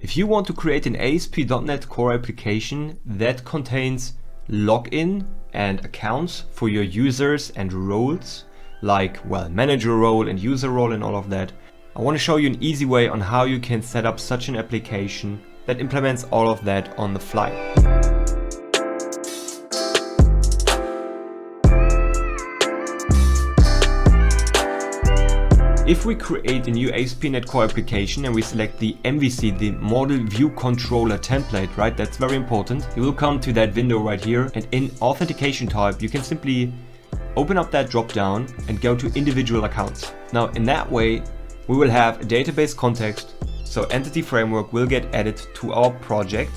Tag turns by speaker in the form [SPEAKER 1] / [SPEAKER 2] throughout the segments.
[SPEAKER 1] If you want to create an ASP.NET Core application that contains login and accounts for your users and roles, like, well, manager role and user role and all of that, I want to show you an easy way on how you can set up such an application that implements all of that on the fly. If we create a new ASP.NET Core application and we select the MVC, the Model View Controller template, right? That's very important. You will come to that window right here, and in authentication type, you can simply open up that drop down and go to individual accounts. Now, in that way, we will have a database context. So entity framework will get added to our project.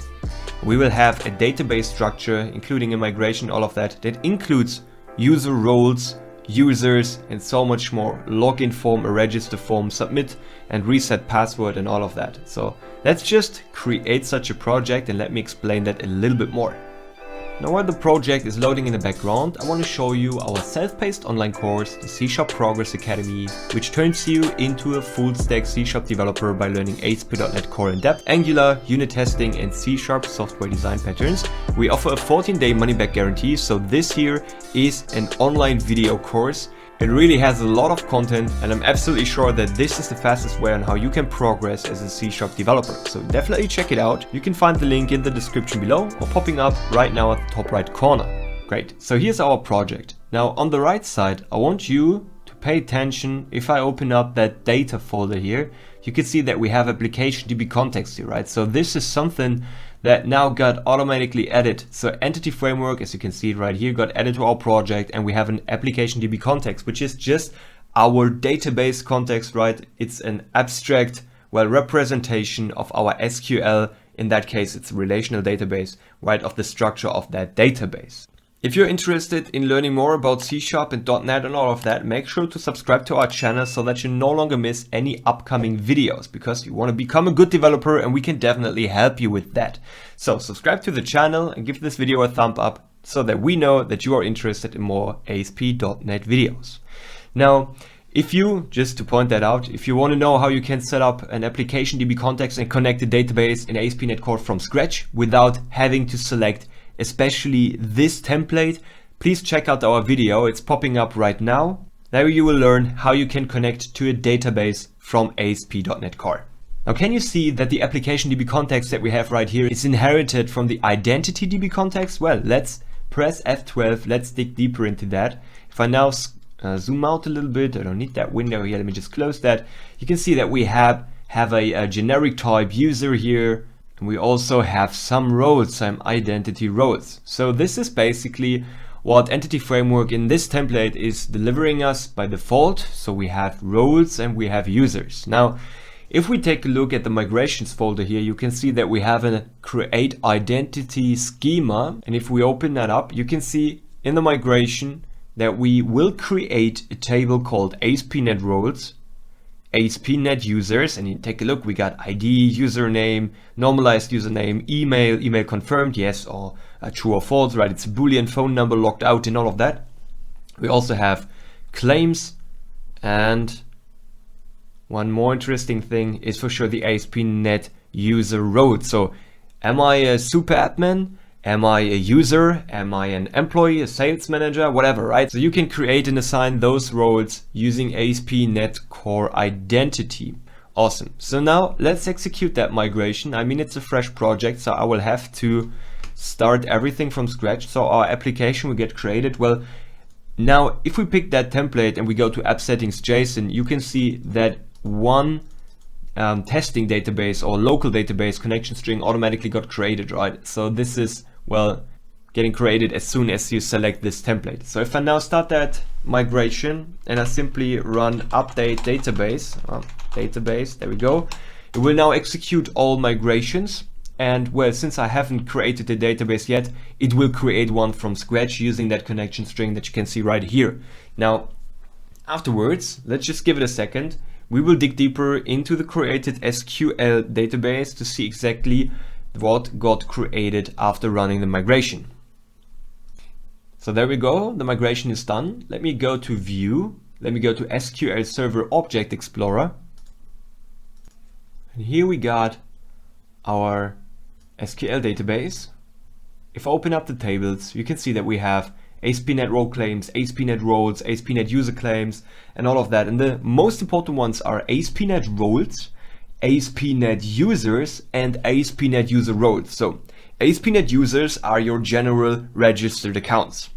[SPEAKER 1] We will have a database structure, including a migration, all of that. That includes user roles, users, and so much more. Login form, a register form, submit and reset password, and all of that. So let's just create such a project and let me explain that a little bit more. Now, while the project is loading in the background, I want to show you our self-paced online course, the C# Progress Academy, which turns you into a full-stack C# developer by learning ASP.NET Core in depth, Angular, unit testing, and C# software design patterns. We offer a 14-day money-back guarantee, so this here is an online video course. It really has a lot of content, and I'm absolutely sure that this is the fastest way on how you can progress as a C# developer. So definitely check it out. You can find the link in the description below or popping up right now at the top right corner. Great, so here's our project. Now on the right side, I want you to pay attention. If I open up that data folder here, you can see that we have application DB context here, right? So this is something that now got automatically added. So entity framework, as you can see right here, got added to our project, and we have an application DB context, which is just our database context, right? It's an abstract, well, representation of our SQL. In that case, it's a relational database, right, of the structure of that database. If you're interested in learning more about C# and .NET and all of that, make sure to subscribe to our channel so that you no longer miss any upcoming videos, because you want to become a good developer and we can definitely help you with that. So subscribe to the channel and give this video a thumb up so that we know that you are interested in more ASP.NET videos. Now, if you, just to point that out, if you want to know how you can set up an application DB context and connect the database in ASP.NET Core from scratch without having to select especially this template, please check out our video. It's popping up right now. There you will learn how you can connect to a database from ASP.NET Core. Now, can you see that the application DB context that we have right here is inherited from the identity DB context? Well, let's press F12. Let's dig deeper into that. If I now zoom out a little bit, I don't need that window here. Let me just close that. You can see that we have a generic type user here. We also have some roles, some identity roles. So this is basically what entity framework in this template is delivering us by default. So we have roles and we have users. Now, if we take a look at the migrations folder here, you can see that we have a create identity schema. And if we open that up, you can see in the migration that we will create a table called ASP.NET roles, ASP.NET users, and you take a look, we got ID, username, normalized username, email confirmed, yes or true or false, right? It's a Boolean, phone number, logged out, and all of that. We also have claims, and one more interesting thing is for sure the ASP.NET user role. So am I a super admin? Am I a user? Am I an employee, a sales manager, whatever, right? So you can create and assign those roles using ASP.NET Core Identity. Awesome. So now let's execute that migration. I mean, it's a fresh project, so I will have to start everything from scratch. So our application will get created. Well, now if we pick that template and we go to app settings JSON, you can see that one testing database or local database connection string automatically got created, right? So this is, well, getting created as soon as you select this template. So if I now start that migration and I simply run update database, there we go, it will now execute all migrations. And well, since I haven't created the database yet, it will create one from scratch using that connection string that you can see right here. Now, afterwards, let's just give it a second. We will dig deeper into the created SQL database to see exactly what got created after running the migration. So there we go, the migration is done. Let me go to View. Let me go to SQL Server Object Explorer. And here we got our SQL database, if I open up the tables, you can see that we have ASP.NET Role Claims, ASP.NET Roles, ASP.NET User Claims, and all of that. And the most important ones are ASP.NET Roles, ASP.NET Users, and ASP.NET User Roles. So ASP.NET Users are your general registered accounts.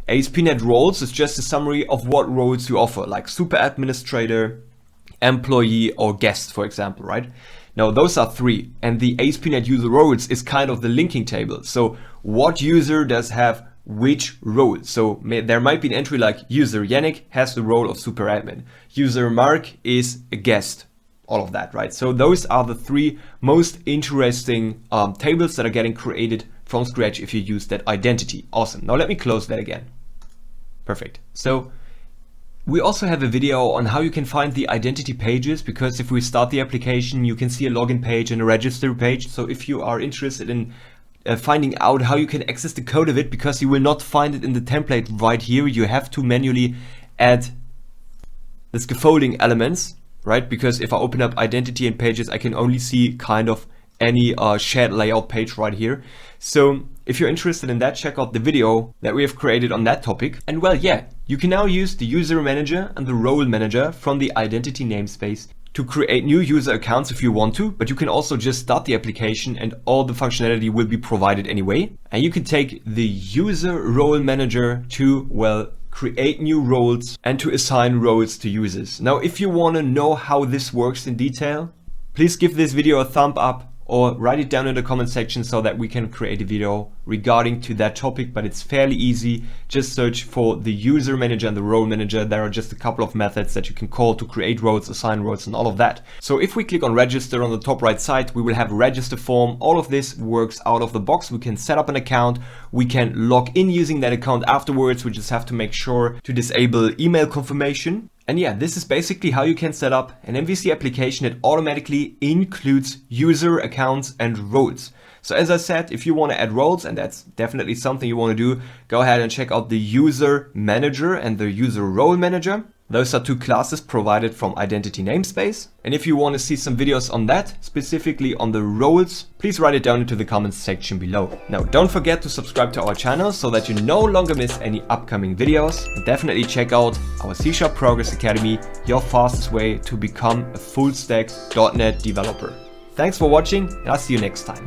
[SPEAKER 1] ASP.NET Roles is just a summary of what roles you offer, like Super Administrator, Employee, or Guest, for example, right? Now, those are 3, and the ASP.NET User Roles is kind of the linking table. So what user does have which role? So there might be an entry like user Yannick has the role of super admin. User Mark is a guest. All of that, right? So those are the 3 most interesting tables that are getting created from scratch if you use that identity. Awesome. Now let me close that again. Perfect. So we also have a video on how you can find the identity pages, because if we start the application, you can see a login page and a register page. So if you are interested in finding out how you can access the code of it, because you will not find it in the template right here, you have to manually add the scaffolding elements, right? Because if I open up identity and pages, I can only see kind of any shared layout page right here. So if you're interested in that, check out the video that we have created on that topic. And well, yeah, you can now use the user manager and the role manager from the identity namespace to create new user accounts if you want to, but you can also just start the application and all the functionality will be provided anyway. And you can take the user role manager to, well, create new roles and to assign roles to users. Now, if you want to know how this works in detail, please give this video a thumb up or write it down in the comment section so that we can create a video regarding to that topic, but it's fairly easy. Just search for the user manager and the role manager. There are just a couple of methods that you can call to create roles, assign roles, and all of that. So if we click on register on the top right side, we will have a register form. All of this works out of the box. We can set up an account. We can log in using that account afterwards. We just have to make sure to disable email confirmation. And yeah, this is basically how you can set up an MVC application that automatically includes user accounts and roles. So as I said, if you want to add roles, and that's definitely something you want to do, go ahead and check out the user manager and the user role manager. Those are 2 classes provided from identity namespace. And if you want to see some videos on that, specifically on the roles, please write it down into the comments section below. Now, don't forget to subscribe to our channel so that you no longer miss any upcoming videos. And definitely check out our C# Progress Academy, your fastest way to become a full stack .NET developer. Thanks for watching, and I'll see you next time.